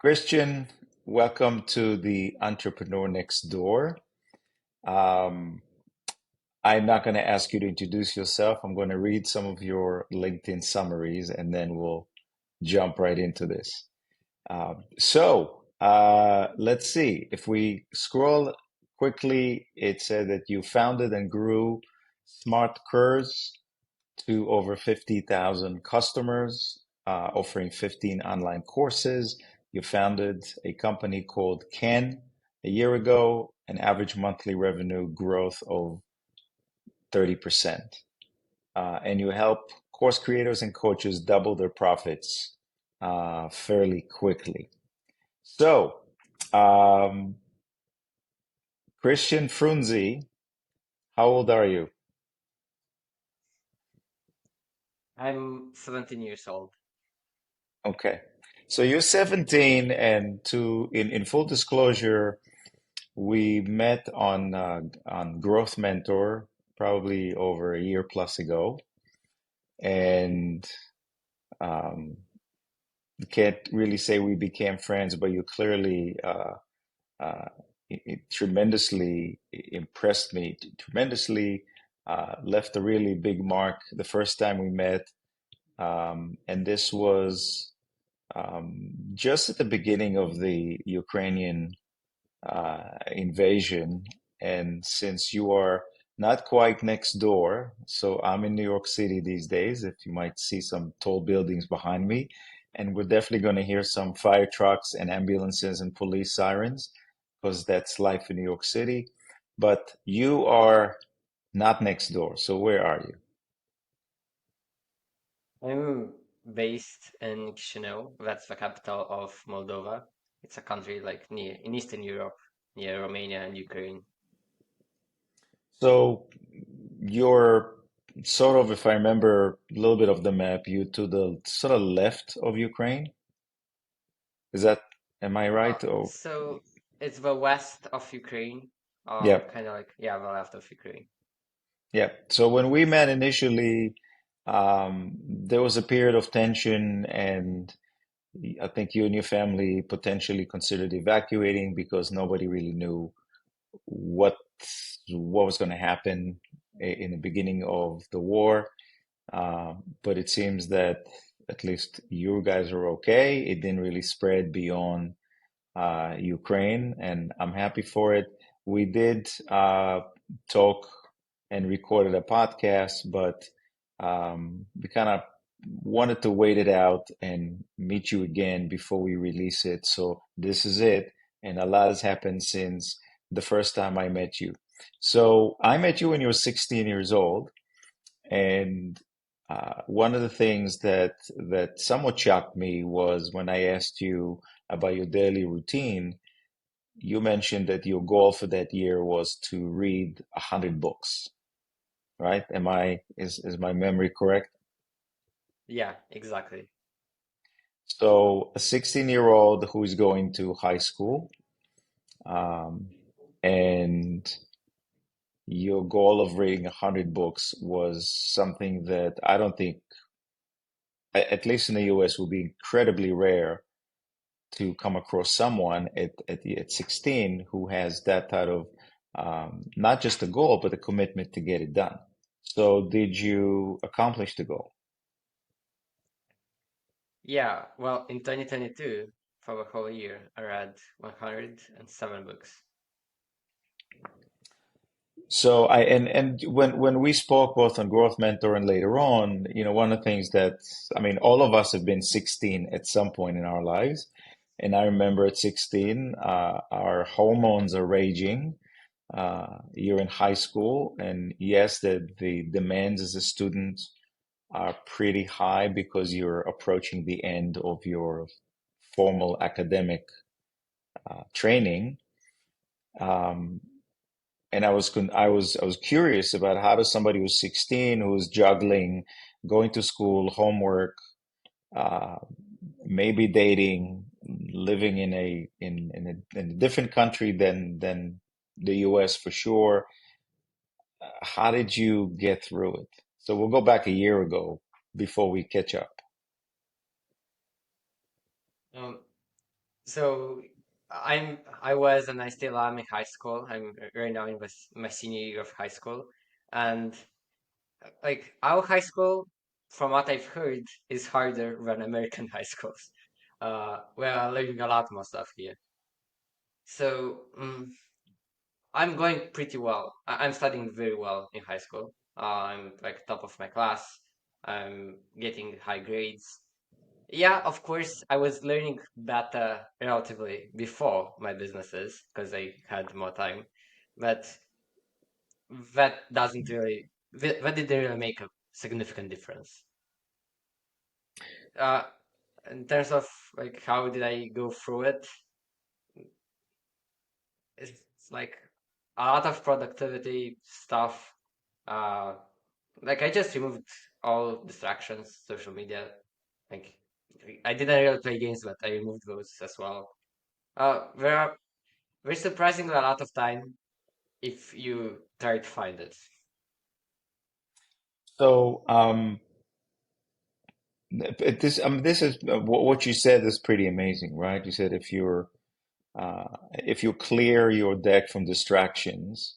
Christian, welcome to the Entrepreneur Next Door. Um, I'm not going to ask you to introduce yourself. I'm going to read some of your LinkedIn summaries and then we'll jump right into this. Let's see. If we scroll quickly, it said that you founded and grew Smart Curs to over 50,000 customers, offering 15 online courses. You founded a company called Ken a year ago, an average monthly revenue growth of 30%. And you help course creators and coaches double their profits fairly quickly. So, um, Christian Frunzi, how old are you? I'm 17 years old. Okay. So you're 17, and in full disclosure, we met on Growth Mentor probably over a year plus ago, and um, can't really say we became friends, but you clearly it tremendously impressed me, tremendously left a really big mark the first time we met, and this was just at the beginning of the Ukrainian invasion. And since you are not quite next door, so I'm in New York City these days, if you might see some tall buildings behind me, and we're definitely going to hear some fire trucks and ambulances and police sirens, because that's life in New York City. But you are not next door. So where are you? I'm based in Chisinau. That's the capital of Moldova. It's a country like near in Eastern Europe, near Romania and Ukraine. So you're sort of, if I remember a little bit of the map, you to the sort of left of Ukraine. Is that, am I right? Oh, So it's the west of Ukraine, yeah, kind of like yeah, the left of Ukraine. yeah. So when we met initially, there was a period of tension, and I think you and your family potentially considered evacuating because nobody really knew what what was going to happen in the beginning of the war. But it seems that at least you guys are okay. It didn't really spread beyond Ukraine, and I'm happy for it. We did talk and recorded a podcast, but we kind of wanted to wait it out and meet you again before we release it. So this is it, and a lot has happened since the first time I met you. So I met you when you were 16 years old, and one of the things that somewhat shocked me was when I asked you about your daily routine. You mentioned that your goal for that year was to read 100 books, right? Is my memory correct? Yeah, exactly. So a 16-year-old who is going to high school, um, and your goal of reading 100 books was something that I don't think, at least in the US, will be incredibly rare to come across someone at 16 who has that type of not just a goal, but a commitment to get it done. So, did you accomplish the goal? Yeah, well, in 2022, for the whole year, I read 107 books. So, and when we spoke both on Growth Mentor and later on, one of the things that I mean, all of us have been 16 at some point in our lives. And I remember at 16, our hormones are raging. You're in high school, and yes, the demands as a student are pretty high because you're approaching the end of your formal academic training. Um, and I was curious about how does somebody who's 16 who's juggling going to school, homework, uh, maybe dating, living in a different country than the US for sure. How did you get through it? So we'll go back a year ago before we catch up. Um, So I was and I still am in high school. I'm right now in my senior year of high school, and like our high school, from what I've heard, is harder than American high schools. We're learning a lot more stuff here. So I'm going pretty well. I'm studying very well in high school. I'm like top of my class. I'm getting high grades. Yeah, of course, I was learning data relatively before my businesses because I had more time, but that didn't really make a significant difference. Uh, in terms of like how did I go through it, it's like a lot of productivity stuff. Uh, like I just removed all distractions, social media. Like I didn't really play games, but I removed those as well. There are very surprisingly a lot of time if you try to find it. So, this is what you said is pretty amazing, right? You said if you clear your deck from distractions,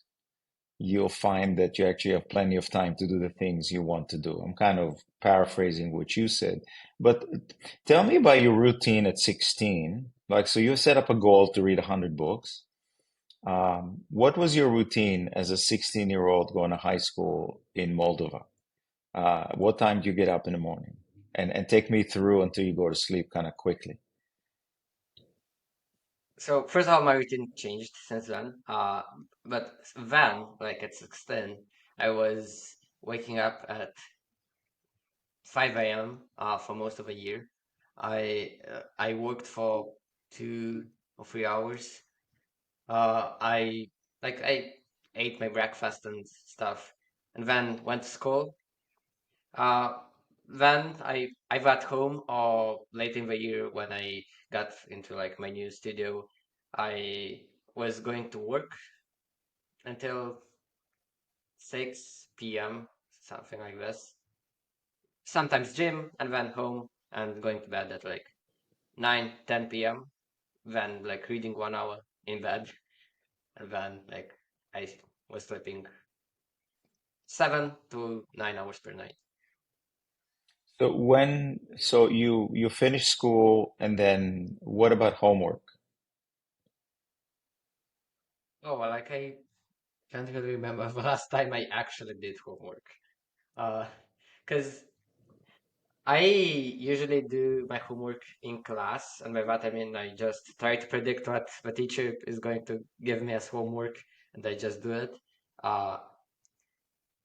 you'll find that you actually have plenty of time to do the things you want to do. I'm kind of paraphrasing what you said, but tell me about your routine at 16. Like, so you set up a goal to read 100 books. What was your routine as a 16-year-old going to high school in Moldova? What time do you get up in the morning? And take me through until you go to sleep kind of quickly. So first of all, my routine changed since then. But then, like at 16, I was waking up at 5 a.m. For most of a year. I worked for 2 or 3 hours. I ate my breakfast and stuff, and then went to school. Uh, then I got home or late in the year when I got into like my new studio, I was going to work until 6 p.m., something like this. Sometimes gym and then home and going to bed at like 9, 10 p.m. Then like reading 1 hour in bed and then like I was sleeping 7 to 9 hours per night. So you finish school and then what about homework? Oh well, like I can't really remember the last time I actually did homework. Uh, because I usually do my homework in class, and by that I mean I just try to predict what the teacher is going to give me as homework, and I just do it. Uh,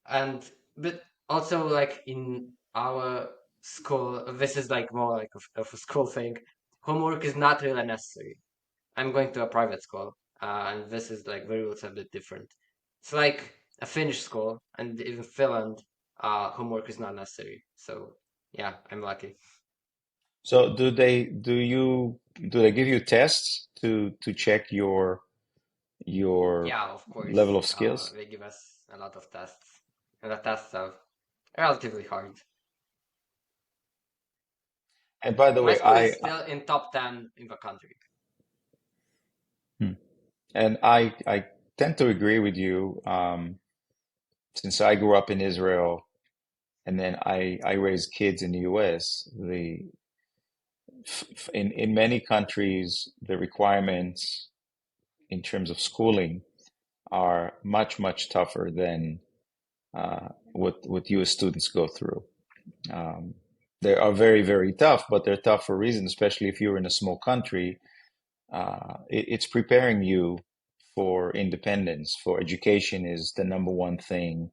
and but also like in our school, this is like more like of a school thing. Homework is not really necessary. I'm going to a private school, and this is like the rules are a bit different. It's like a Finnish school, and in Finland, homework is not necessary. So yeah, I'm lucky. So do they give you tests to check your Yeah, of level course. of skills? They give us a lot of tests, and the tests are relatively hard. And by the My way, school is still in top 10 in the country. hmm. And I tend to agree with you. Since I grew up in Israel and then I raised kids in the US, in many countries the requirements in terms of schooling are much tougher than what US students go through. Um, they are very tough, but they're tough for a reason, especially if you're in a small country. It's preparing you for independence, for education is the number one thing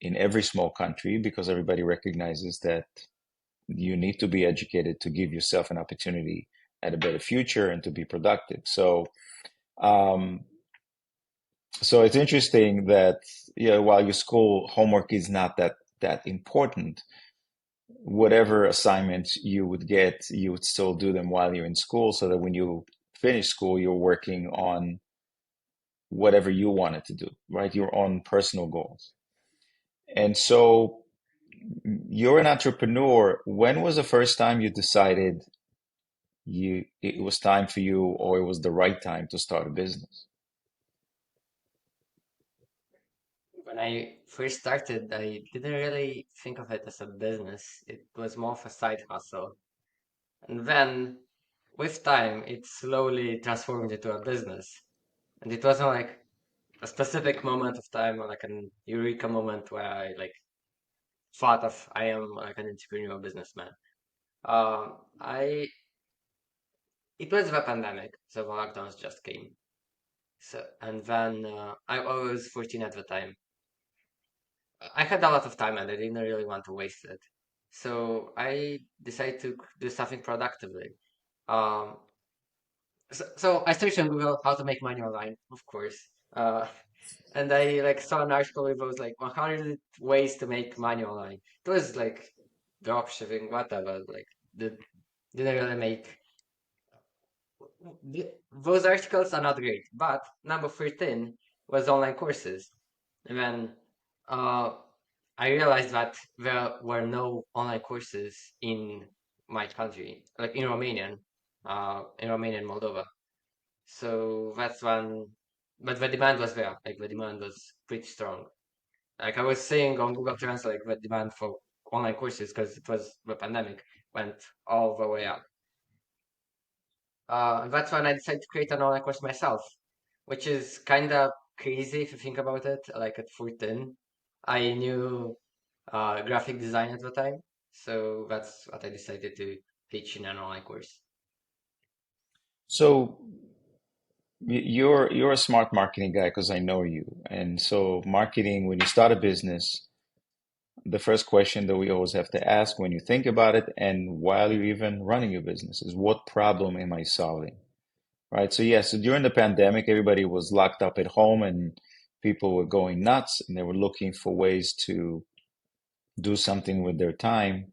in every small country because everybody recognizes that you need to be educated to give yourself an opportunity at a better future and to be productive. Um, so it's interesting that yeah, while your school homework is not that important, whatever assignments you would get, you would still do them while you're in school, so that when you finish school, you're working on whatever you wanted to do, right? Your own personal goals. And so you're an entrepreneur. When was the first time you decided it was time for you, or it was the right time to start a business? When I first started, I didn't really think of it as a business. It was more of a side hustle. And then with time, it slowly transformed into a business. And it wasn't like a specific moment of time or like an eureka moment where I like thought of I am like an entrepreneurial businessman. I it was the pandemic, so the lockdowns just came. So and then I was 14 at the time. I had a lot of time and I didn't really want to waste it. So I decided to do something productively. Um, so I searched on Google how to make money online, of course. Uh, and I like saw an article where it was like 100 ways to make money online. It was like dropshipping, whatever. Like the didn't really make those articles are not great. But number 13 was online courses. And then uh, I realized that there were no online courses in my country, like in Romania and Moldova. So that's when, but the demand was there. Like the demand was pretty strong. Like I was saying on Google Translate, the demand for online courses because it was the pandemic went all the way up. That's when I decided to create an online course myself, which is kind of crazy if you think about it. Like at 14, I knew graphic design at the time, so that's what I decided to teach in an online course. So you're a smart marketing guy because I know you. And so marketing, when you start a business, the first question that we always have to ask when you think about it and while you're even running your business is, what problem am I solving? Right? So yes, so during the pandemic, everybody was locked up at home and people were going nuts and they were looking for ways to do something with their time.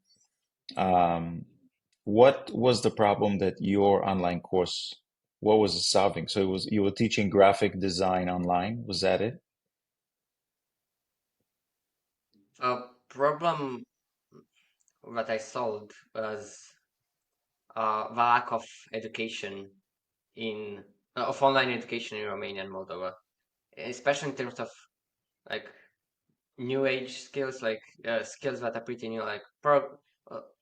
Um, what was the problem that your online course, what was it solving? So it was you were teaching graphic design online, was that it? A problem that I solved was the lack of education in of online education in Romania and Moldova, especially in terms of like new age skills, like skills that are pretty new, like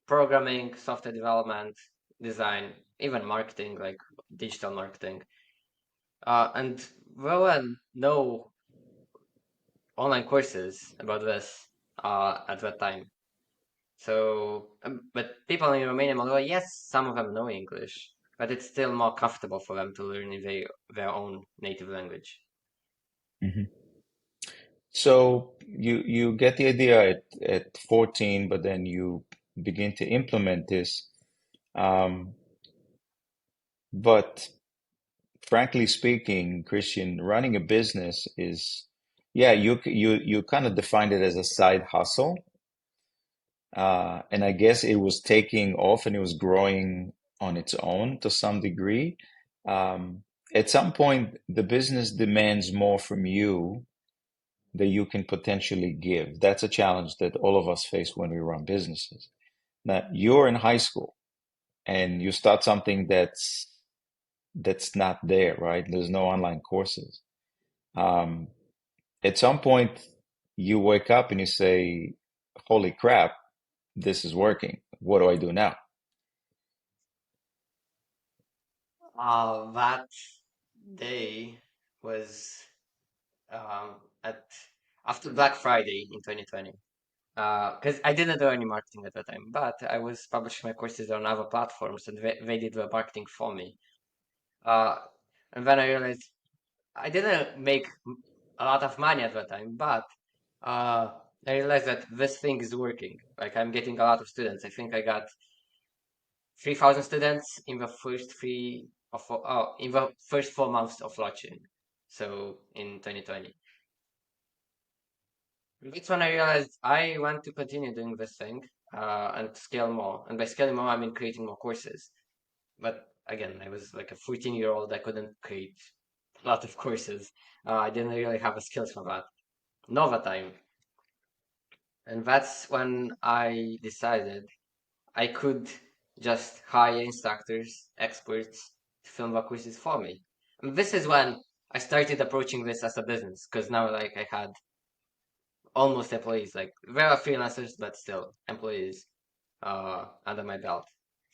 programming, software development, design, even marketing, like digital marketing. And there were no online courses about this at that time. So, but people in Romania and Moldova, yes, some of them know English, but it's still more comfortable for them to learn in their own native language. Mhm. So you get the idea at 14, but then you begin to implement this. Um, but frankly speaking, Christian, running a business is, yeah, you kind of defined it as a side hustle. And I guess it was taking off and it was growing on its own to some degree. Um, at some point, the business demands more from you that you can potentially give. That's a challenge that all of us face when we run businesses. Now, you're in high school and you start something that's not there, right? There's no online courses. Um, at some point, you wake up and you say, "Holy crap, this is working. What do I do now?" That day was at after Black Friday in 2020. Because I didn't do any marketing at the time, but I was publishing my courses on other platforms, and they did the marketing for me. Uh, and then I realized I didn't make a lot of money at that time, but uh, I realized that this thing is working. Like I'm getting a lot of students. I think I got 3,000 students in the first in the first 4 months of launching. So in 2020. That's when I realized I want to continue doing this thing and scale more. And by scaling more, I mean creating more courses. But again, I was like a 14-year-old. I couldn't create a lot of courses. I didn't really have the skills for that. Nova time. And that's when I decided I could. just hire instructors, experts to film the courses for me. And this is when I started approaching this as a business because now like I had almost employees, like there are freelancers, but still employees under my belt,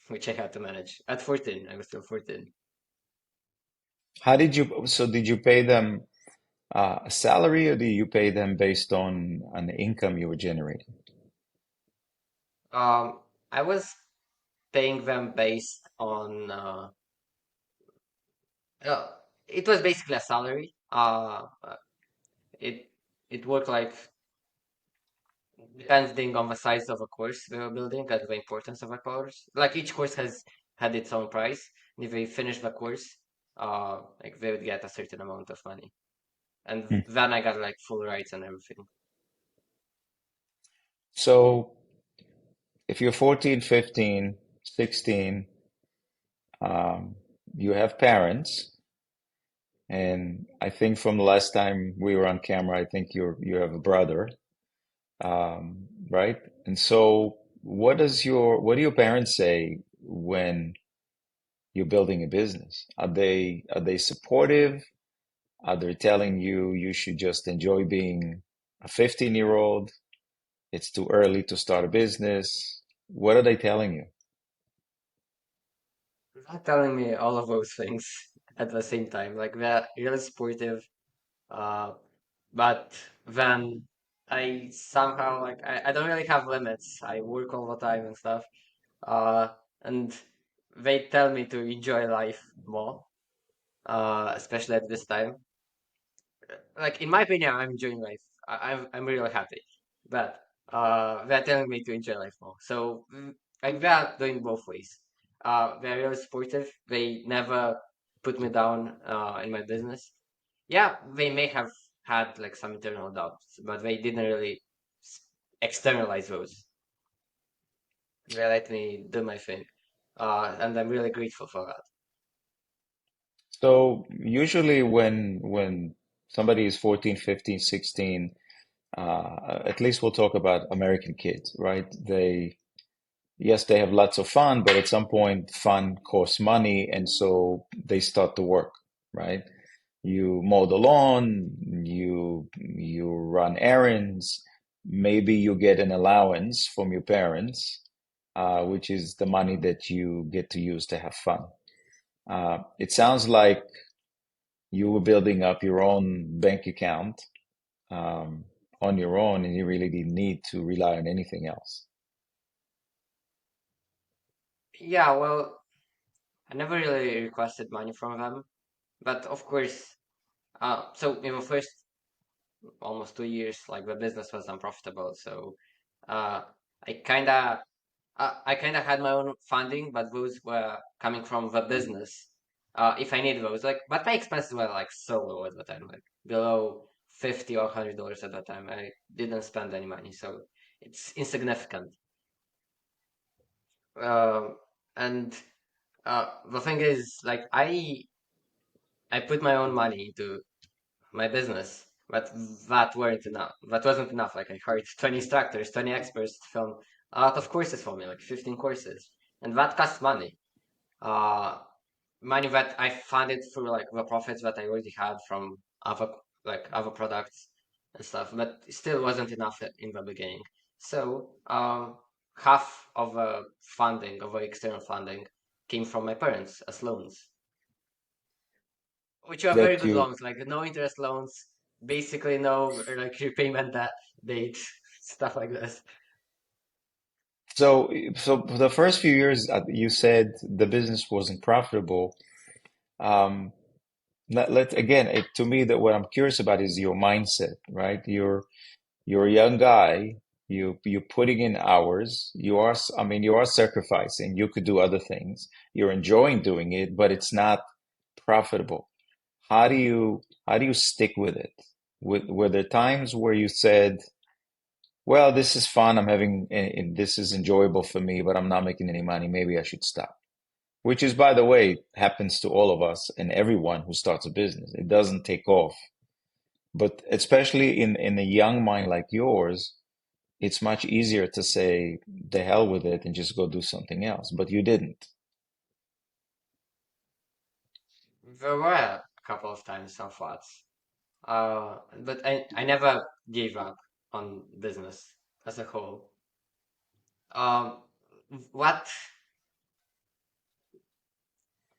which I had to manage. At 14, I was still 14. How did you, so did you pay them a salary or do you pay them based on an income you were generating? Um, I was paying them based on uh, it was basically a salary. It it worked like depending on the size of a course we were building and the importance of a course. Like each course has had its own price, and if they finish the course, like they would get a certain amount of money, and Hmm. then I got like full rights and everything. So if you're 14, 15, 16, um, you have parents, and I think from the last time we were on camera, I think you have a brother, right? And so what do your parents say when you're building a business? Are they supportive? Are they telling you you should just enjoy being a 15-year-old? It's too early to start a business. What are they telling you? Not telling me all of those things at the same time. Like they're really supportive, uh, but then I somehow like I don't really have limits. I work all the time and stuff. Uh, and they tell me to enjoy life more, especially at this time. Like in my opinion, I'm enjoying life. I'm really happy, but they're telling me to enjoy life more. So like they're doing both ways. They're really supportive. They never put me down in my business. Yeah, they may have had like some internal doubts, but they didn't really s- externalize those. They let me do my thing, and I'm really grateful for that. So usually when somebody is 14, 15, 16, at least we'll talk about American kids, right? Yes, they have lots of fun, but at some point fun costs money, and so they start to work, right? You mow the lawn, you run errands, maybe you get an allowance from your parents, which is the money that you get to use to have fun. It sounds like you were building up your own bank account um, on your own, and you really didn't need to rely on anything else. Yeah, well, I never really requested money from them, but of course, so in the first almost 2 years, like the business was unprofitable, so uh, I kind of I kind of had my own funding, but those were coming from the business. If I need those, like, but my expenses were like so low at the time, like below $50 or $100 at that time. I didn't spend any money, so it's insignificant. Um, and the thing is, like, I put my own money into my business, but that weren't enough. That wasn't enough. Like I hired 20 instructors, 20 experts to film a lot of courses for me, like 15 courses, and that costs money. Uh, Money that I funded through like the profits that I already had from other like other products and stuff, but it still wasn't enough in the beginning. So half of the funding, of the external funding, came from my parents as loans, which are very That good you loans, like no interest loans, basically no like repayment that date, stuff like this. so for the first few years, you said the business wasn't profitable. Um, again, to me, that what I'm curious about is your mindset, right? You're a young guy. You're putting in hours. I mean, you are sacrificing. You could do other things. You're enjoying doing it, but it's not profitable. How do you stick with it? Were there times where you said, "Well, this is fun. I'm having, and this is enjoyable for me, but I'm not making any money. Maybe I should stop." Which is, by the way, happens to all of us and everyone who starts a business. It doesn't take off. But especially in a young mind like yours, it's much easier to say the hell with it and just go do something else, but you didn't. There were a couple of times some thoughts, but I never gave up on business as a whole. Um, what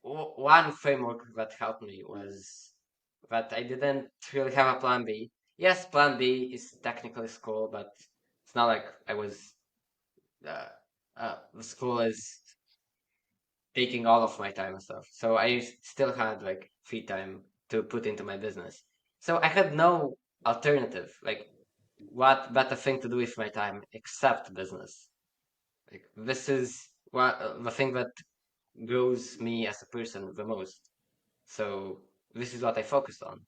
one framework that helped me was that I didn't really have a plan B. Yes, plan B is technically school, but it's not like I was uh, the school is taking all of my time and stuff. So I still had like free time to put into my business. So I had no alternative. Like, what better thing to do with my time except business? Like, this is what the thing that grows me as a person the most. So this is what I focused on.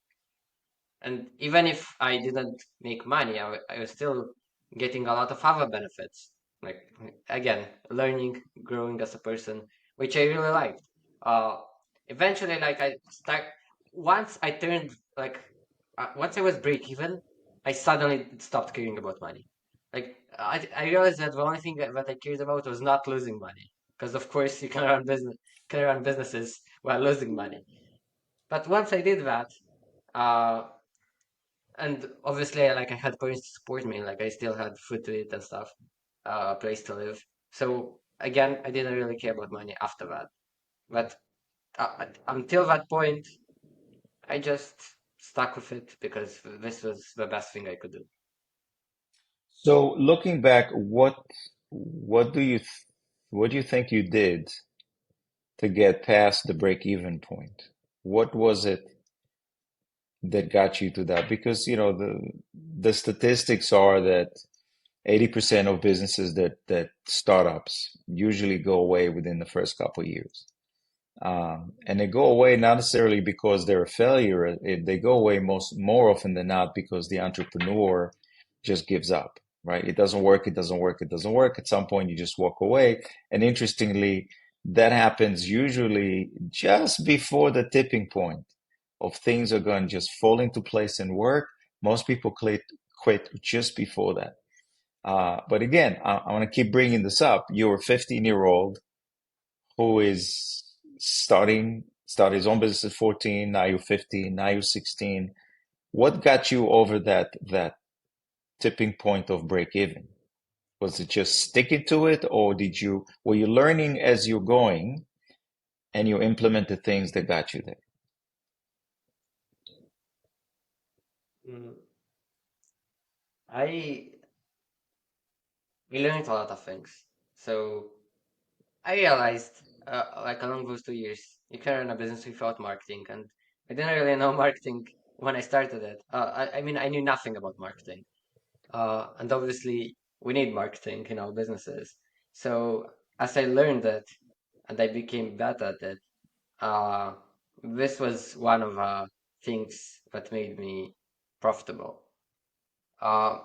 And even if I didn't make money, I was still getting a lot of other benefits. Like, again, learning, growing as a person, which I really liked. Uh, Eventually, like once I turned like once I was break even, I suddenly stopped caring about money. Like, I realized that the only thing that I cared about was not losing money, because of course you can run businesses while losing money. But once I did that, uh, and obviously, like, I had parents to support me, like I still had food to eat and stuff, a place to live. So again, I didn't really care about money after that. But until that point, I just stuck with it because this was the best thing I could do. So looking back, what do you what do you think you did to get past the break-even point? What was it that got you to that? Because, you know, the statistics are that 80% of businesses that startups usually go away within the first couple of years. And they go away not necessarily because they're a failure. They go away more often than not because the entrepreneur just gives up, right? It doesn't work, it doesn't work, it doesn't work. At some point, you just walk away. And interestingly, that happens usually just before the tipping point of things are going to just fall into place and work. Most people quit just before that. But again, I want to keep bringing this up. You're a 15-year-old who is started his own business at 14. Now you're 15. Now you're 16. What got you over that tipping point of break even? Was it just sticking to it, or were you learning as you're going and you implemented things that got you there? Mm, I we learned a lot of things. So I realized, like, along those 2 years, you can run a business without marketing, and I didn't really know marketing when I started it. I mean, I knew nothing about marketing. And obviously, we need marketing in our businesses. So as I learned it and I became better at it, uh, this was one of the things that made me profitable. Uh,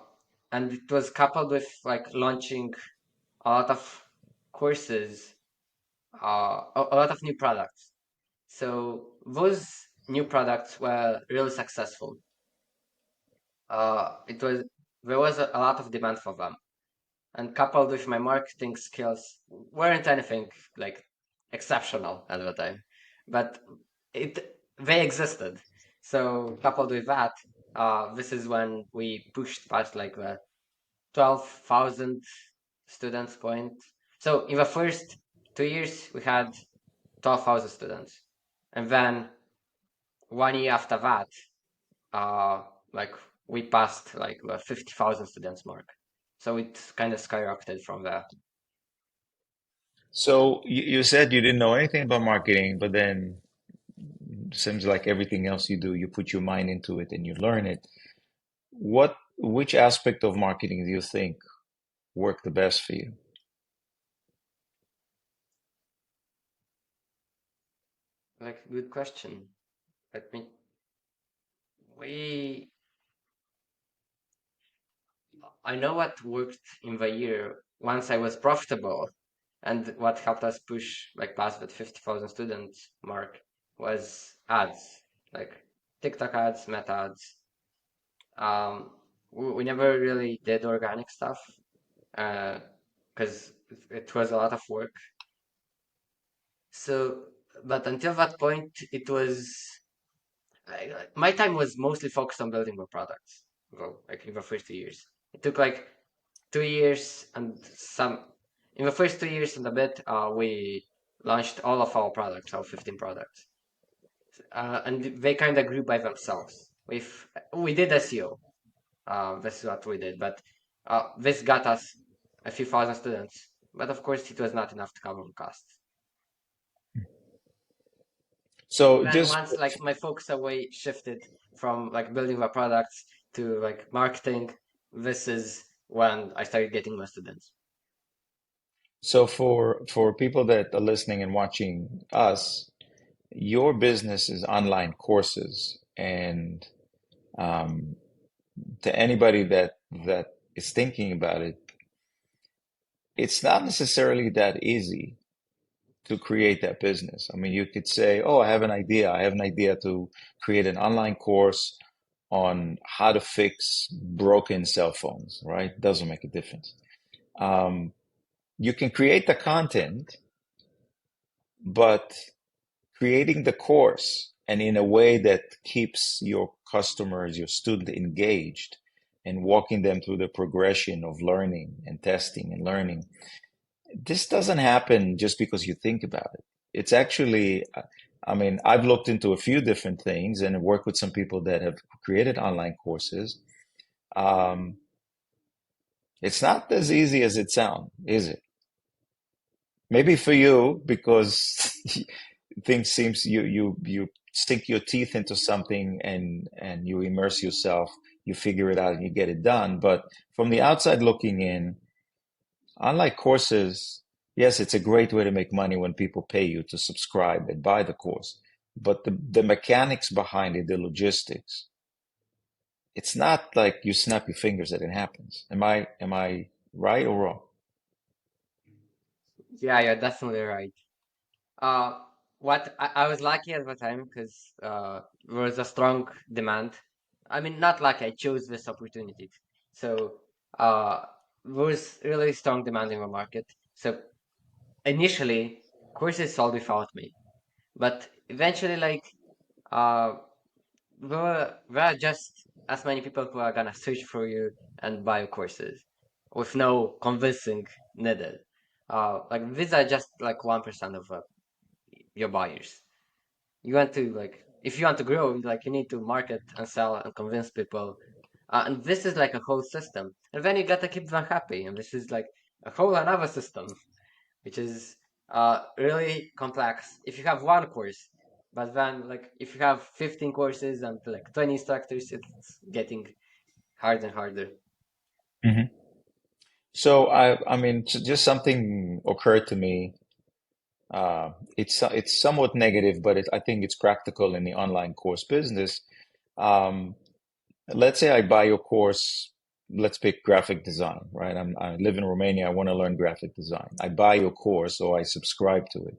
and it was coupled with like launching a lot of courses, a lot of new products. So those new products were really successful. It was There was a lot of demand for them, and coupled with my marketing skills weren't anything like exceptional at the time, but they existed. So coupled with that, this is when we pushed past like the 12,000 students point. So in the first 2 years, we had 12,000 students, and then 1 year after that, uh, like we passed like the 50,000 students mark. So it kind of skyrocketed from there. So you said you didn't know anything about marketing, but then seems like everything else you do, you put your mind into it and you learn it. Which aspect of marketing do you think worked the best for you? Like, good question. Let me. We. I know what worked in the year once I was profitable, and what helped us push like past that 50,000 students mark was ads, like TikTok ads, Meta ads. Um, we never really did organic stuff. because it was a lot of work. So, but until that point, it was my time was mostly focused on building more products. Well, like in the first 2 years, it took like 2 years and some. In the first 2 years and a bit, we launched all of our products, our 15 products, and they kind of grew by themselves. We did SEO. This is what we did, but this got us a few thousand students. But of course, it was not enough to cover the costs. So Then just once like my focus away shifted from like building the products to like marketing, this is when I started getting my students. so for people that are listening and watching us, your business is online courses, and um, to anybody that is thinking about it, it's not necessarily that easy to create that business. I mean, you could say, "Oh, I have an idea. I have an idea to create an online course on how to fix broken cell phones," right? Doesn't make a difference. Um, you can create the content, but creating the course and in a way that keeps your customers, your student engaged and walking them through the progression of learning and testing and learning. This doesn't happen just because you think about it. It's actually, I mean, I've looked into a few different things and worked with some people that have created online courses. Um, it's not as easy as it sounds, is it? Maybe for you, because things seems you stick your teeth into something and you immerse yourself, you figure it out and you get it done. But from the outside looking in, unlike courses, yes, it's a great way to make money when people pay you to subscribe and buy the course. But the mechanics behind it, the logistics, it's not like you snap your fingers and it happens. Am I right or wrong? Yeah, you're definitely right. Uh, what I was lucky at the time because there was a strong demand. I mean, not like I chose this opportunity. So there was really strong demand in the market. So initially, courses sold without me, but eventually, like uh, there are just as many people who are gonna search for you and buy your courses with no convincing needed. Like these are just like 1% of your buyers. You want to like if you want to grow, like you need to market and sell and convince people. And this is like a whole system. And then you gotta keep them happy. And this is like a whole another system, which is really complex. If you have one course, but then like if you have 15 courses and like 20 instructors, it's getting harder and harder. Mhm. So I mean, just something occurred to me. It's somewhat negative, but I think it's practical in the online course business. Um, let's say I buy your course. Let's pick graphic design, right? I live in Romania. I want to learn graphic design. I buy your course or I subscribe to it.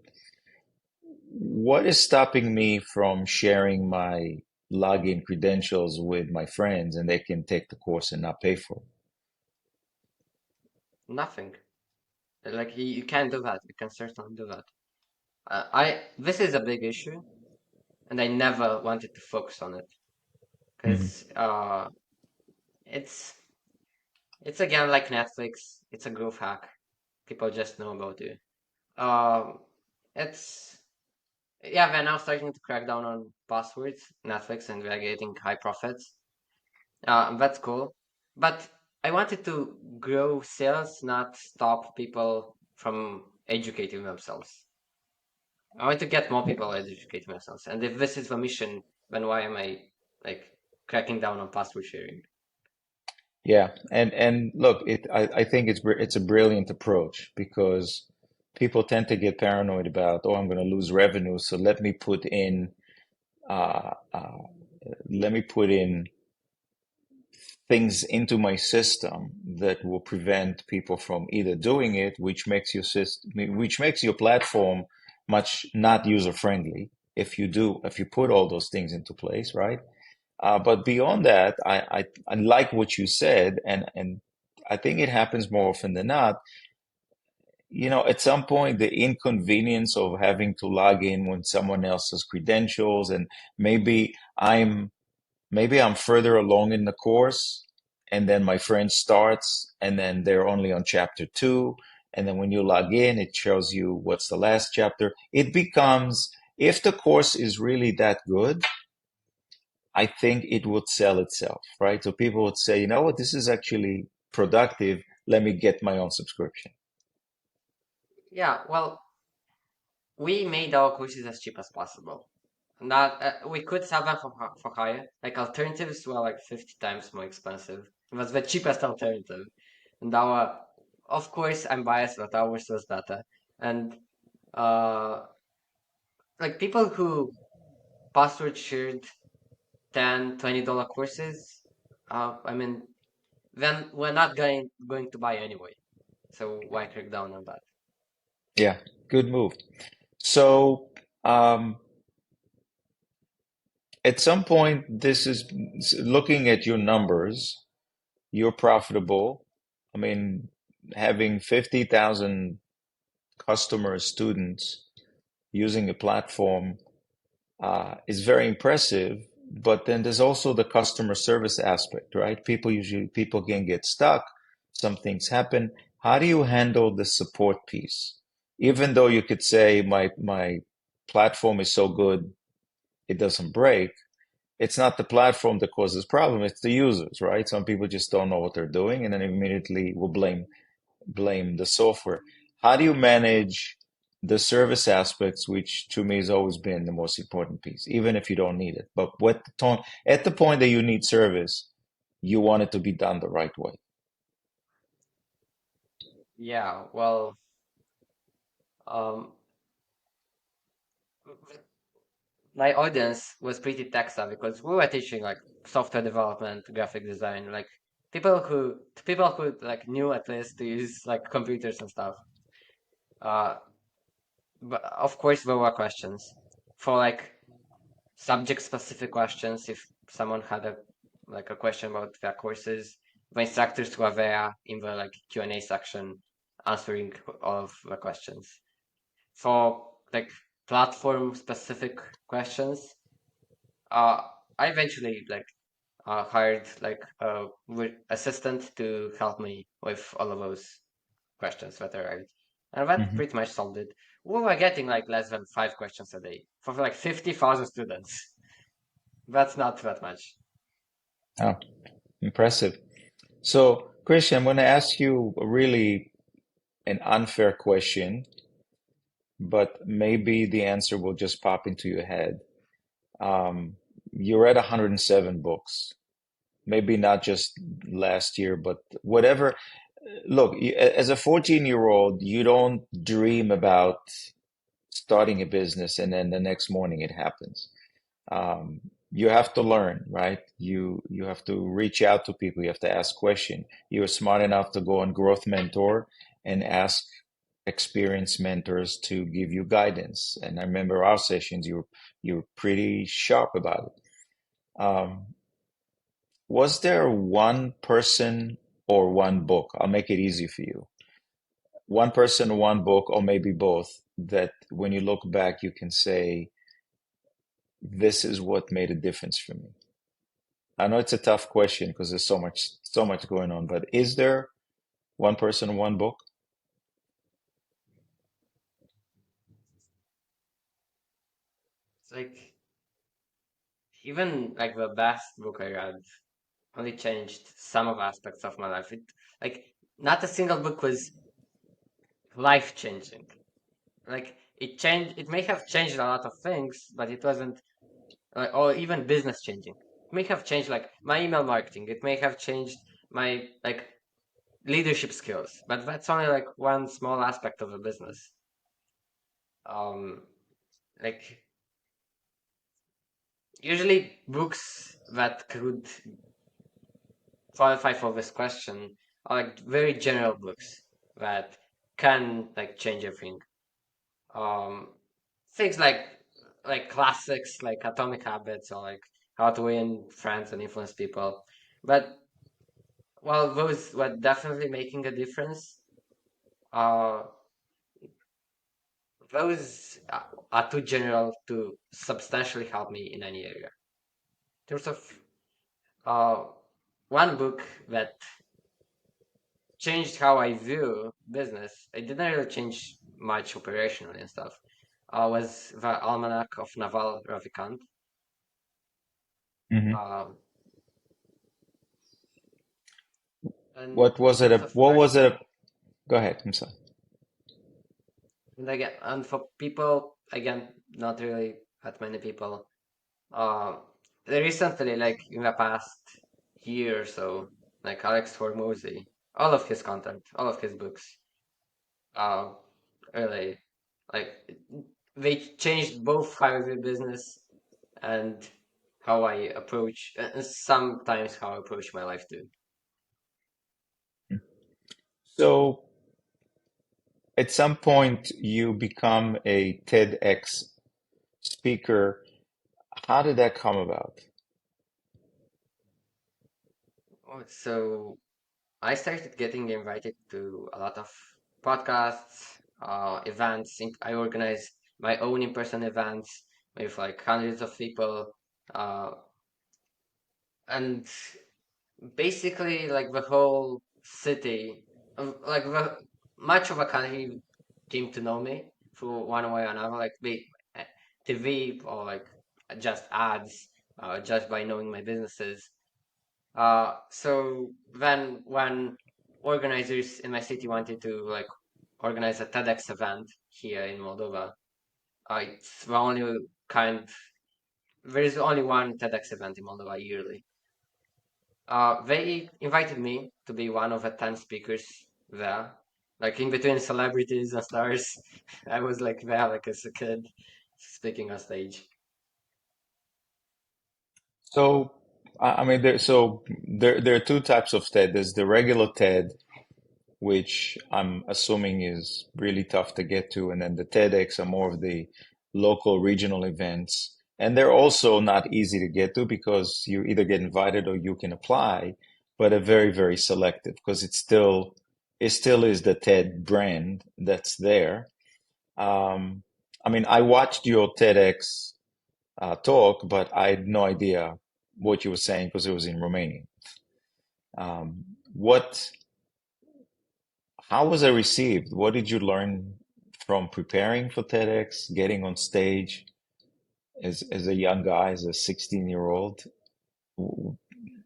What is stopping me from sharing my login credentials with my friends and they can take the course and not pay for it? Nothing. Like you can't do that. You can certainly do that. I This is a big issue, and I never wanted to focus on it Mhm. because it's it's again like Netflix. It's a growth hack. People just know about it. Um, it's yeah. They're now starting to crack down on passwords, Netflix, and they're getting high profits. That's cool. But I wanted to grow sales, not stop people from educating themselves. I want to get more people educating themselves. And if this is the mission, then why am I like cracking down on password sharing? Yeah, and look, I think it's a brilliant approach because people tend to get paranoid about, oh, I'm going to lose revenue, so uh, uh, let me put in things into my system that will prevent people from either doing it, which makes your platform much not user friendly if you put all those things into place, right? But beyond that, I like what you said, and I think it happens more often than not. At some point, the inconvenience of having to log in when someone else has credentials, and maybe I'm maybe I'm further along in the course, and then my friend starts, and then they're only on chapter two, and then when you log in, it shows you what's the last chapter. It becomes, if the course is really that good, I think it would sell itself, right? So people would say, you know what, this is actually productive. Let me get my own subscription. Yeah, well, we made our courses as cheap as possible. Not we could sell them for higher. Like alternatives were like 50 times more expensive. It was the cheapest alternative. And our, of course, I'm biased, but ours was better. And uh, like people who password shared 10, $20 courses, I mean, then we're not going to buy anyway. So why crack down on that? Yeah, good move. So, at some point, this is looking at your numbers, you're profitable. I mean, having 50,000 customers, students using a platform is very impressive. But then there's also the customer service aspect, right? People can get stuck. Some things happen. How do you handle the support piece? Even though you could say my platform is so good, it doesn't break. It's not the platform that causes problem, it's the users, right? Some people just don't know what they're doing and then immediately will blame the software. How do you manage the service aspects, which to me has always been the most important piece, even if you don't need it? But at the point that you need service, you want it to be done the right way. Yeah, well, um, my audience was pretty tech savvy because we were teaching like software development, graphic design, like people who like knew at least to use like computers and stuff. Uh, but of course there were questions for like subject specific questions. If someone had a question about their courses, the instructors were there in the like Q&A section answering all of the questions. For like platform specific questions, uh, I eventually like hired like a assistant to help me with all of those questions that I write, and that Mhm. pretty much solved it. We were getting like less than 5 questions a day for like 50,000 students. That's not that much. Oh, impressive. So, Christian, I'm going to ask you really an unfair question, but maybe the answer will just pop into your head. You read 107 books, maybe not just last year, but whatever. Look, as a 14-year-old, you don't dream about starting a business and then the next morning it happens. You have to learn, right? You have to reach out to people. You have to ask questions. You're smart enough to go on Growth Mentor and ask experienced mentors to give you guidance. And I remember our sessions, you were pretty sharp about it. Was there one person or one book? I'll make it easy for you. One person, one book, or maybe both, that when you look back, you can say, this is what made a difference for me. I know it's a tough question because there's so much going on, but is there one person, one book? It's like even like the best book I read only changed some of aspects of my life. It like not a single book was life changing. Like it changed. It may have changed a lot of things, but it wasn't or even business changing. It may have changed like my email marketing. It may have changed my like leadership skills, but that's only like one small aspect of a business. Um, like usually books that could qualify for this question are like very general books that can like change everything. Um, things like classics like Atomic Habits or like How to Win Friends and Influence People. But well, those were definitely making a difference. Uh, those are too general to substantially help me in any area. In terms of uh, one book that changed how I view business, it didn't really change much operationally and stuff, was the Almanac of Naval Ravikant. Hmm. Um, and What in was it? terms of What was learning, it? Go ahead. I'm sorry. and again, and for people, again, not really that many people. Uh, Recently, like in the past year or so, like Alex Hormozy, all of his content, all of his books, uh, really, like they changed both how I do business and how I approach, and sometimes how I approach my life too. So, at some point, you become a TEDx speaker. How did that come about? So I started getting invited to a lot of podcasts, events. I organized my own in-person events with like hundreds of people, uh, and basically like the whole city, like the much of a country came to know me through one way or another, like be uh, TV or like just ads, just by knowing my businesses. So then when organizers in my city wanted to like organize a TEDx event here in Moldova, it's the only kind, there is only one TEDx event in Moldova yearly. They invited me to be one of the 10 speakers there, like in between celebrities and stars. I was like there, like as a kid, speaking on stage. So, I mean, there are two types of TED. There's the regular TED, which I'm assuming is really tough to get to, and then the TEDx are more of the local regional events, and they're also not easy to get to because you either get invited or you can apply, but are very, very selective because it still is the TED brand that's there. Um, I mean, I watched your TEDx talk, but I had no idea what you were saying because it was in Romanian. What, how was it received? What did you learn from preparing for TEDx, getting on stage as a young guy, as a 16-year-old?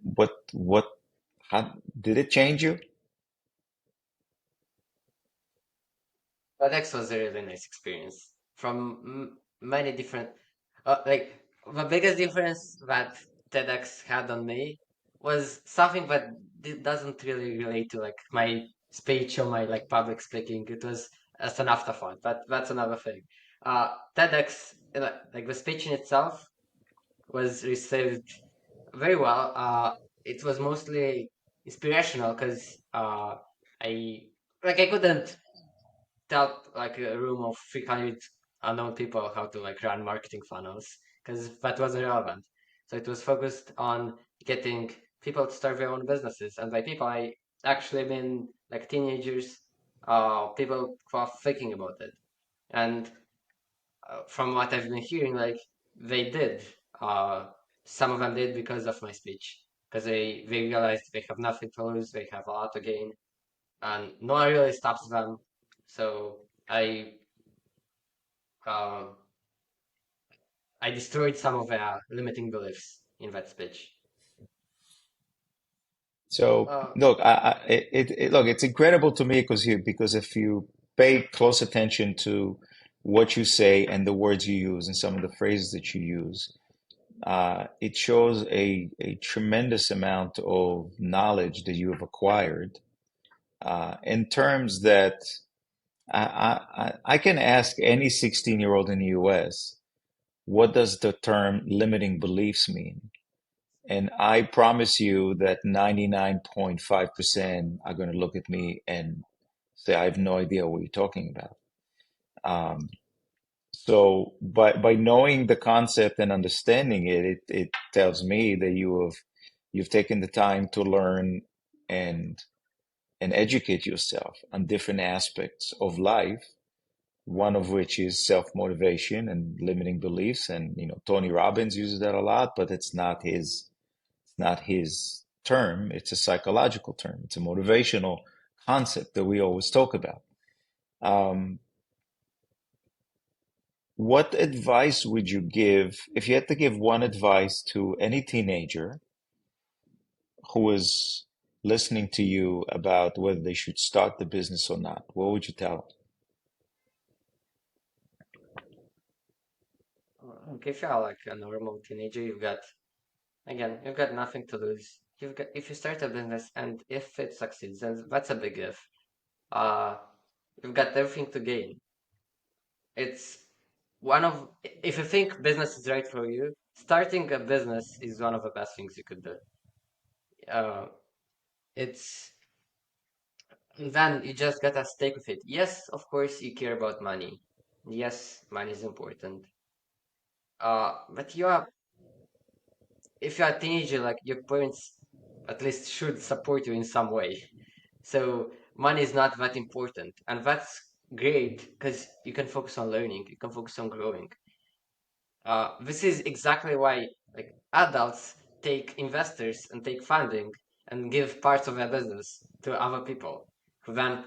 What, how did it change you? TEDx was a really nice experience from many different, like the biggest difference that TEDx had on me was something that doesn't really relate to like my speech or my like public speaking. It was as an afterthought, but that's another thing. TEDx, like the speech in itself was received very well. It was mostly inspirational because I I couldn't tell like a room of 300 unknown people how to like run marketing funnels because that wasn't relevant. So it was focused on getting people to start their own businesses, and by people I actually mean like teenagers, people who are thinking about it. And from what I've been hearing, like they did. Uh, some of them did because of my speech, because they realized they have nothing to lose, they have a lot to gain, and no one really stops them. So I um, I destroyed some of their limiting beliefs in that speech. So Uh, look, look, it's incredible to me because if you pay close attention to what you say and the words you use and some of the phrases that you use, it shows a tremendous amount of knowledge that you have acquired in terms that I can ask any 16-year-old in the US, what does the term limiting beliefs mean? And I promise you that 99.5% are going to look at me and say, I have no idea what you're talking about. Um, so by knowing the concept and understanding it, it tells me that you've taken the time to learn and educate yourself on different aspects of life, one of which is self-motivation and limiting beliefs. And Tony Robbins uses that a lot, but it's not his term. It's a psychological term. It's a motivational concept that we always talk about. Um, what advice would you give if you had to give one advice to any teenager who is listening to you about whether they should start the business or not? What would you tell Okay, if you're like a normal teenager, you've got nothing to lose. If you start a business and if it succeeds, then that's a big if. Uh, you've got everything to gain. It's if you think business is right for you, starting a business is one of the best things you could do. Uh, it's and then you just gotta stick with it. Yes, of course you care about money. Yes, money is important. But if you're a teenager, like your parents at least should support you in some way. So money is not that important, and that's great because you can focus on learning, you can focus on growing. This is exactly why like adults take investors and take funding and give parts of their business to other people who then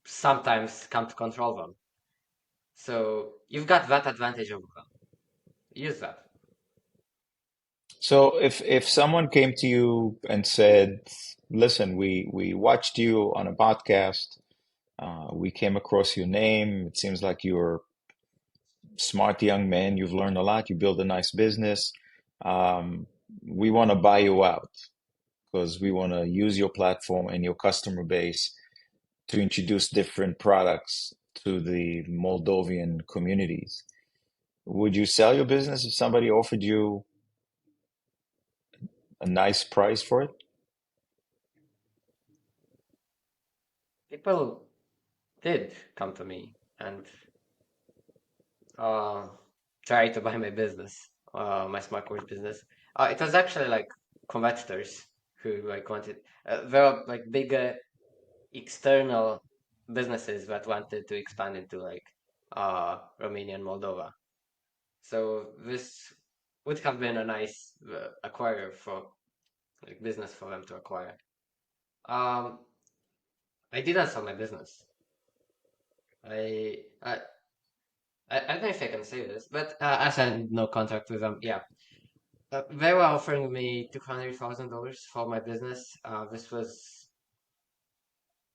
sometimes come to control them. So you've got that advantage over them. Use that. So if someone came to you and said, "Listen, we watched you on a podcast. We came across your name. It seems like you're a smart young man. You've learned a lot. You build a nice business. We want to buy you out because we want to use your platform and your customer base to introduce different products to the Moldovan communities." Would you sell your business if somebody offered you a nice price for it? People did come to me and uh, try to buy my business, my smart course business. It was actually like competitors who like wanted. There are like bigger external businesses that wanted to expand into like Romania and Moldova. So this would have been a nice acquire for like business for them to acquire. Um, I didn't sell my business. I I I don't know if I can say this, but I signed no contract with them. Yeah, they were offering me $200,000 for my business. This was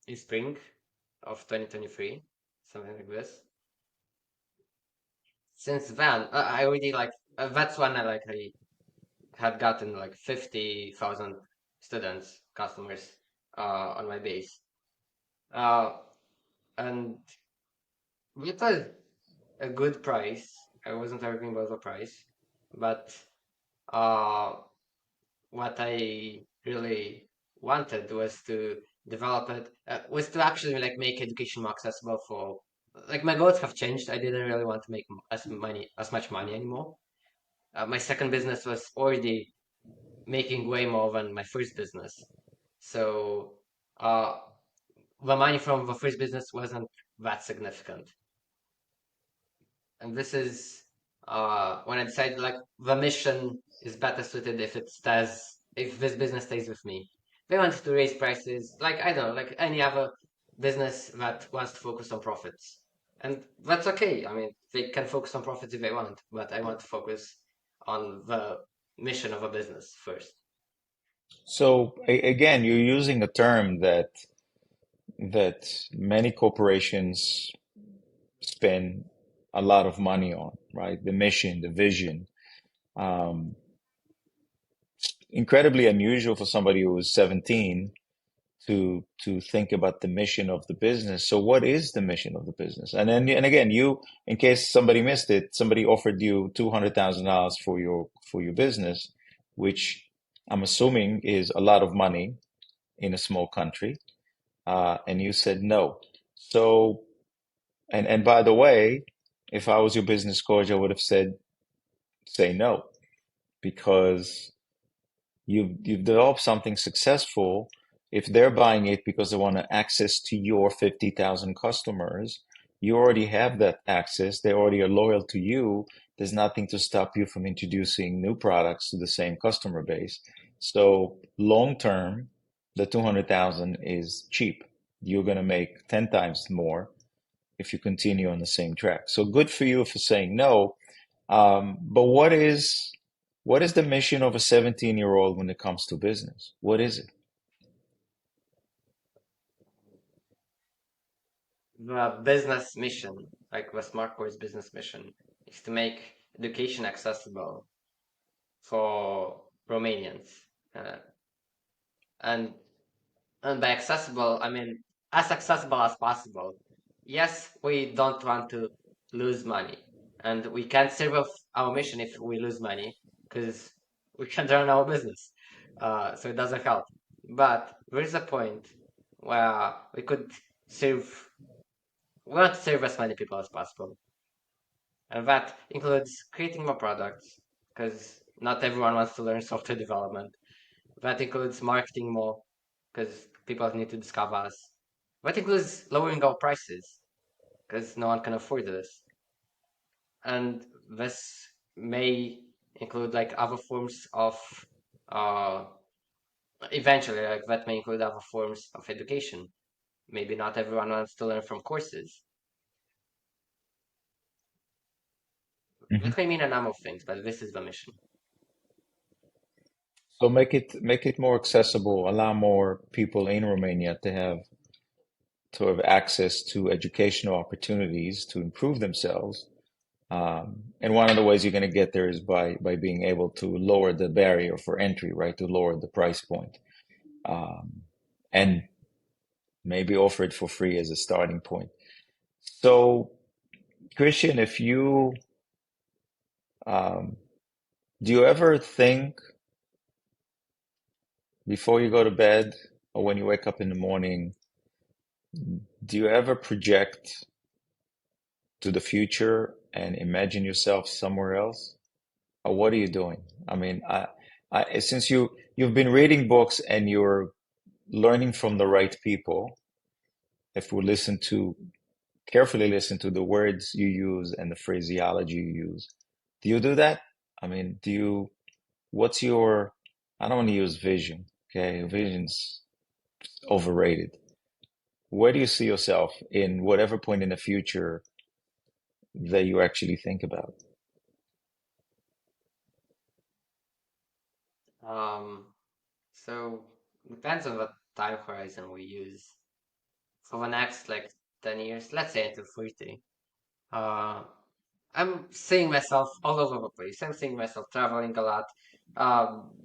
in spring of 2023, something like this. Since then, I already like that's when I had gotten like 50,000 students, customers, on my base. Uh, and it was a good price. I wasn't arguing about the price, but uh, what I really wanted was to develop it, was to actually like make education more accessible for. Like my goals have changed. I didn't really want to make as much money anymore. My second business was already making way more than my first business. So uh, the money from the first business wasn't that significant. And this is when I decided like the mission is better suited if this business stays with me. They wanted to raise prices, like I don't know, like any other business that wants to focus on profits. And that's okay. I mean, they can focus on profits if they want, but I want to focus on the mission of a business first. So again, you're using a term that many corporations spend a lot of money on, right? The mission, the vision. Um, Incredibly unusual for somebody who was 17 to think about the mission of the business. So what is the mission of the business? And again, you, in case somebody missed it, somebody offered you $200,000 for your business, which I'm assuming is a lot of money in a small country, and you said no. So, and by the way, if I was your business coach, I would have said say no because you've developed something successful, if they're buying it because they want access to your 50,000 customers, you already have that access. They already are loyal to you. There's nothing to stop you from introducing new products to the same customer base. So long term, the 200,000 is cheap. You're going to make 10 times more if you continue on the same track. So good for you for saying no. But what is the mission of a 17-year-old when it comes to business? What is it? The business mission, like the Smart Core's business mission, is to make education accessible for Romanians. Uh, and and by accessible, I mean as accessible as possible. Yes, we don't want to lose money, and we can't serve our mission if we lose money because we can't run our business. So it doesn't help. But there is a point where we could serve, we want to serve as many people as possible. And that includes creating more products because not everyone wants to learn software development. That includes marketing more because people need to discover us. That includes lowering our prices because no one can afford this. And this may include like other forms of, uh, eventually, like that may include other forms of education. Maybe not everyone wants to learn from courses. Mhm. That may mean a number of things, but this is the mission. So make it more accessible, allow more people in Romania to have access to educational opportunities to improve themselves. And one of the ways you're going to get there is by being able to lower the barrier for entry, right? To lower the price point, and maybe offer it for free as a starting point. So, Christian, if you um, do you ever think before you go to bed or when you wake up in the morning, do you ever project to the future and imagine yourself somewhere else? Or what are you doing? I mean, since you've been reading books and you're learning from the right people, if we listen to carefully listen to the words you use and the phraseology you use, do you do that? I mean, what's your, I don't want to use vision, okay? Vision's overrated. Where do you see yourself in whatever point in the future that you actually think about? Um, so depends on what time horizon we use. For the next like 10 years, let's say until 30. Uh, I'm seeing myself all over the place. I'm seeing myself traveling a lot,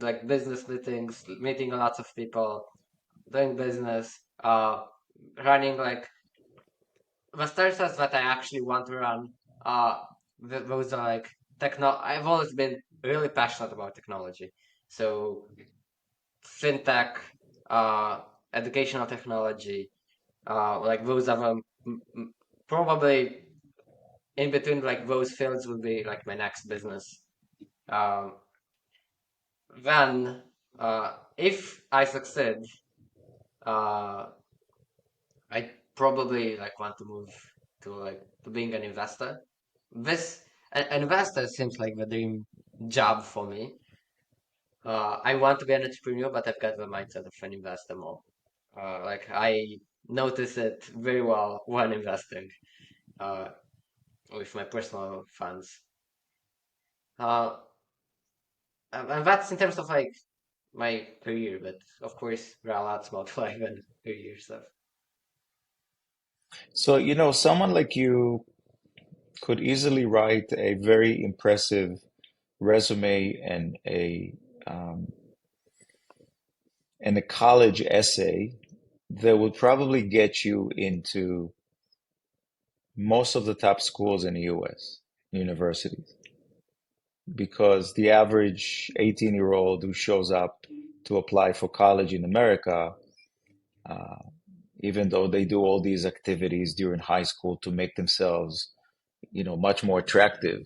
like business meetings, meeting a lot of people, doing business, running like the startups that I actually want to run. Uh, those are like techno. I've always been really passionate about technology, so fintech, uh, educational technology, like those are probably in between like those fields would be like my next business. Um, then, if I succeed, uh, I probably like want to move to like to being an investor. This an investor seems like the dream job for me. I want to be an entrepreneur, but I've got the mindset of an investor more. Like I notice it very well when investing uh, with my personal funds. Uh, and that's in terms of like my career, but of course there are lots more to life than career stuff. So, someone like you could easily write a very impressive resume um, and a college essay that would probably get you into most of the top schools in the US, universities, because the average 18-year-old who shows up to apply for college in America, uh, even though they do all these activities during high school to make themselves, much more attractive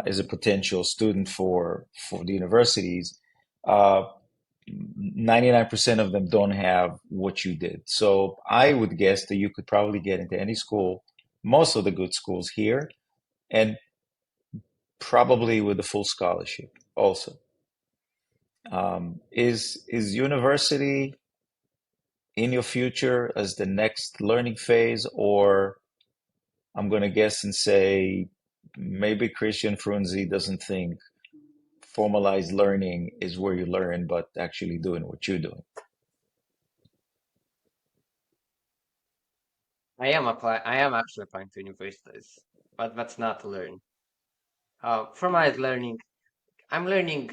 as a potential student for the universities, uh, 99% of them don't have what you did. So I would guess that you could probably get into any school, most of the good schools here, and probably with a full scholarship also. Is university in your future as the next learning phase, or I'm going to guess and say maybe Christian Frunze doesn't think formalized learning is where you learn, but actually doing what you're doing. I am actually applying to universities, but that's not to learn. Formalized learning, I'm learning.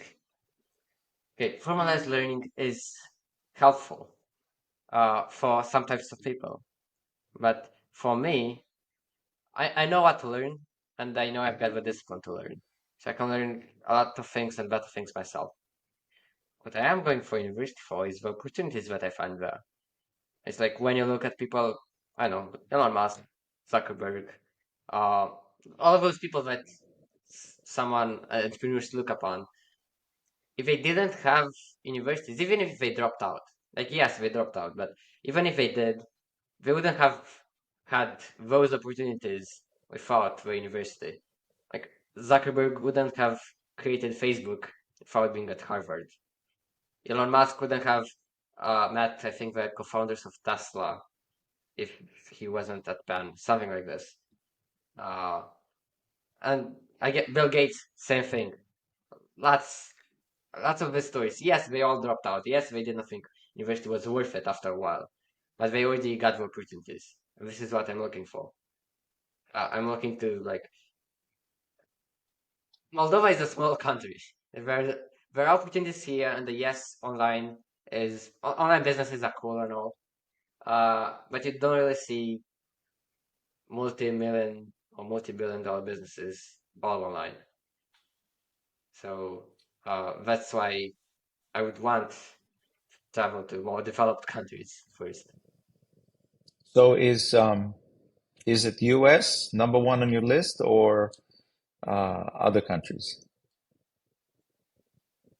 Okay, formalized learning is helpful for some types of people, but for me, I know what to learn, and I know I've got the discipline to learn, so I can learn a lot of things and better things myself. What I am going for university for is the opportunities that I find there. It's like when you look at people, I don't know, Elon Musk, Zuckerberg, uh, all of those people that someone entrepreneurs look upon. If they didn't have universities, even if they dropped out, like yes, they dropped out, but even if they did, they wouldn't have had those opportunities without the university. Like Zuckerberg wouldn't have created Facebook without being at Harvard. Elon Musk wouldn't have met, I think, the co-founders of Tesla if he wasn't at Penn, something like this. Uh, and I get Bill Gates, same thing. Lots, lots of these stories. Yes, they all dropped out. Yes, they didn't think university was worth it after a while, but they already got the opportunities. And this is what I'm looking for. I'm looking to like Moldova is a small country. There are opportunities here, and the yes, online businesses are cool and all. But you don't really see multi-million or multi-billion-dollar businesses all online. So that's why I would want to travel to more developed countries first. So is it US number one on your list or other countries?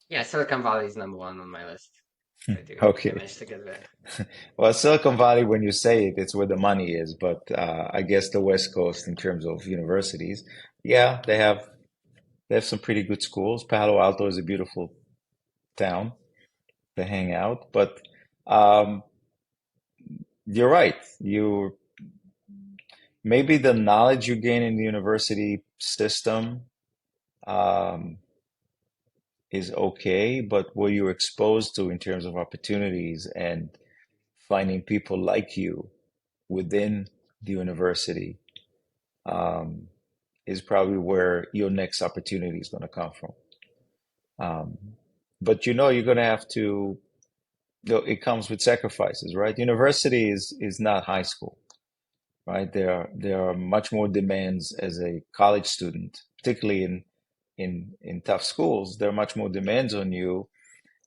Yeah, Silicon Valley is number one on my list. I Okay. managed to get there. Well, Silicon Valley, when you say it, it's where the money is, but I guess the West Coast in terms of universities, yeah, they have some pretty good schools. Palo Alto is a beautiful town to hang out, but um, you're right. You maybe the knowledge you gain in the university system um, is okay, but what you're exposed to in terms of opportunities and finding people like you within the university um, is probably where your next opportunity is going to come from. Um, but you're going to have to, it comes with sacrifices, right? University is not high school, right? There are much more demands as a college student, particularly in tough schools. There are much more demands on you.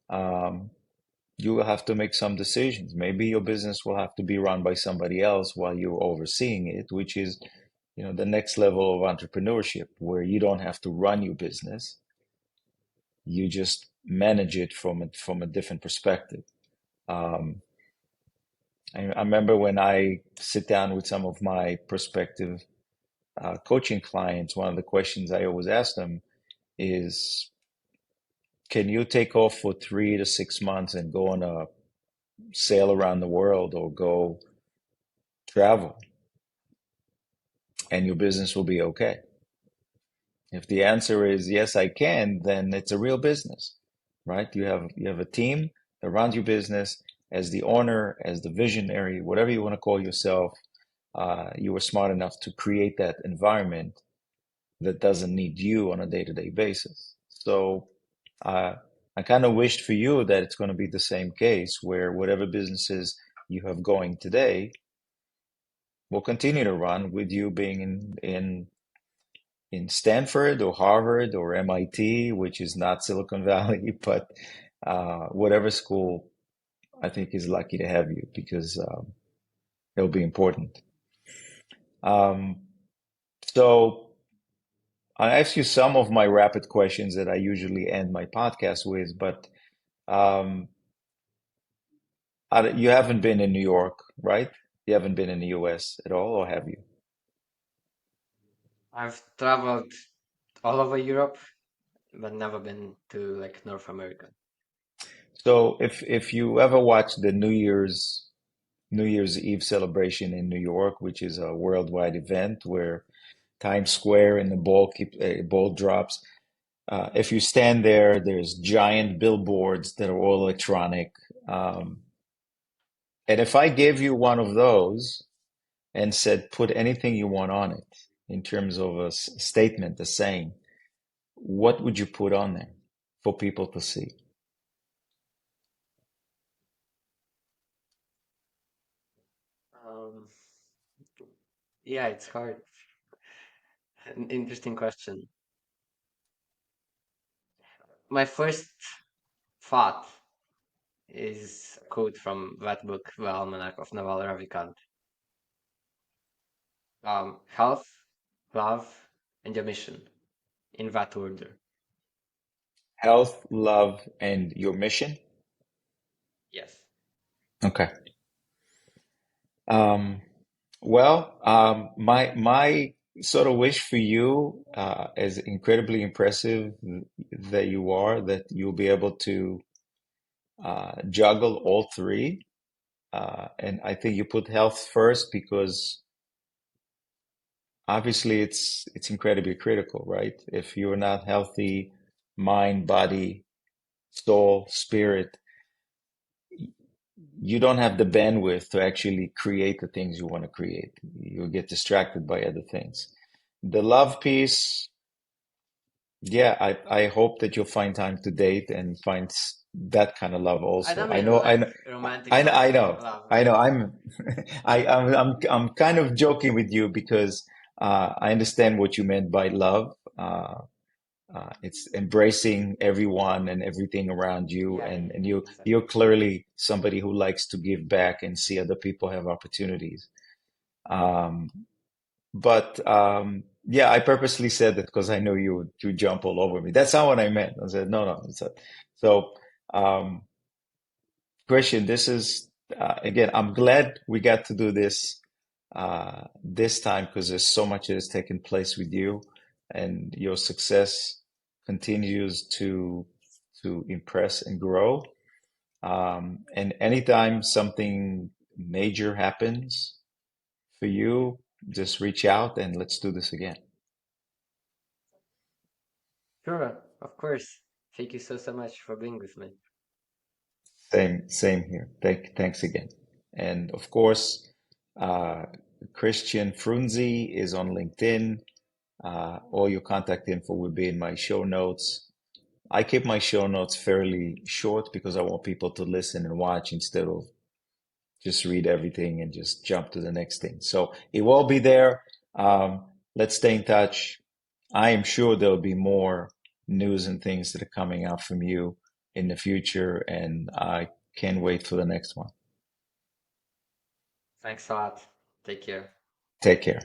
Um, you will have to make some decisions. Maybe your business will have to be run by somebody else while you're overseeing it, which is, the next level of entrepreneurship where you don't have to run your business. You just manage it from a different perspective. Um, I remember when I sit down with some of my prospective coaching clients, one of the questions I always ask them is, can you take off for 3 to 6 months and go on a sail around the world or go travel and your business will be okay? If the answer is yes, I can, then it's a real business, right? You have a team that runs your business as the owner, as the visionary, whatever you want to call yourself. You were smart enough to create that environment that doesn't need you on a day-to-day basis. So uh, I kind of wished for you that it's going to be the same case where whatever businesses you have going today will continue to run with you being in Stanford or Harvard or MIT, which is not Silicon Valley, but whatever school I think is lucky to have you because it'll be important. Um, so I asked you some of my rapid questions that I usually end my podcast with, but You haven't been in New York, right? You haven't been in the US at all, or have you? I've traveled all over Europe, but never been to like North America. So if you ever watch the New Year's Eve celebration in New York, which is a worldwide event where Times Square and the ball drops. If you stand there, there's giant billboards that are all electronic. Um, and if I gave you one of those and said, put anything you want on it in terms of a statement, a saying, what would you put on there for people to see? Um, yeah, it's hard. An interesting question. My first thought is a quote from that book, The Almanac of Naval Ravikant. Health, love, and your mission, in that order. Health, love, and your mission? Yes. Okay. Um, my sort of wish for you, as incredibly impressive that you are, that you'll be able to juggle all three. And I think you put health first because obviously it's incredibly critical, right? If you're not healthy, mind, body, soul, spirit, you don't have the bandwidth to actually create the things you want to create. You'll get distracted by other things. The love piece, yeah, I hope that you'll find time to date and find that kind of love I also. don't mean like romantic love, I know, love. I know. I'm kind of joking with you because I understand what you meant by love. It's embracing everyone and everything around you, Yeah, yeah, and you're exactly. clearly somebody who likes to give back and see other people have opportunities. Um, but yeah, I purposely said that because I know you jump all over me. That's not what I meant. I said no. So um, Christian, this is again. I'm glad we got to do this this time because there's so much that has taken place with you, and your success continues to impress and grow. And anytime something major happens for you, just reach out and let's do this again. Sure, of course. Thank you so much for being with me. Same here. Thanks again. And of course, uh, Christian Frunzi is on LinkedIn. All your contact info will be in my show notes. I keep my show notes fairly short because I want people to listen and watch instead of just read everything and just jump to the next thing. So it will be there. Let's stay in touch. I am sure there'll be more news and things that are coming out from you in the future, and I can't wait for the next one. Thanks a lot. Take care. Take care.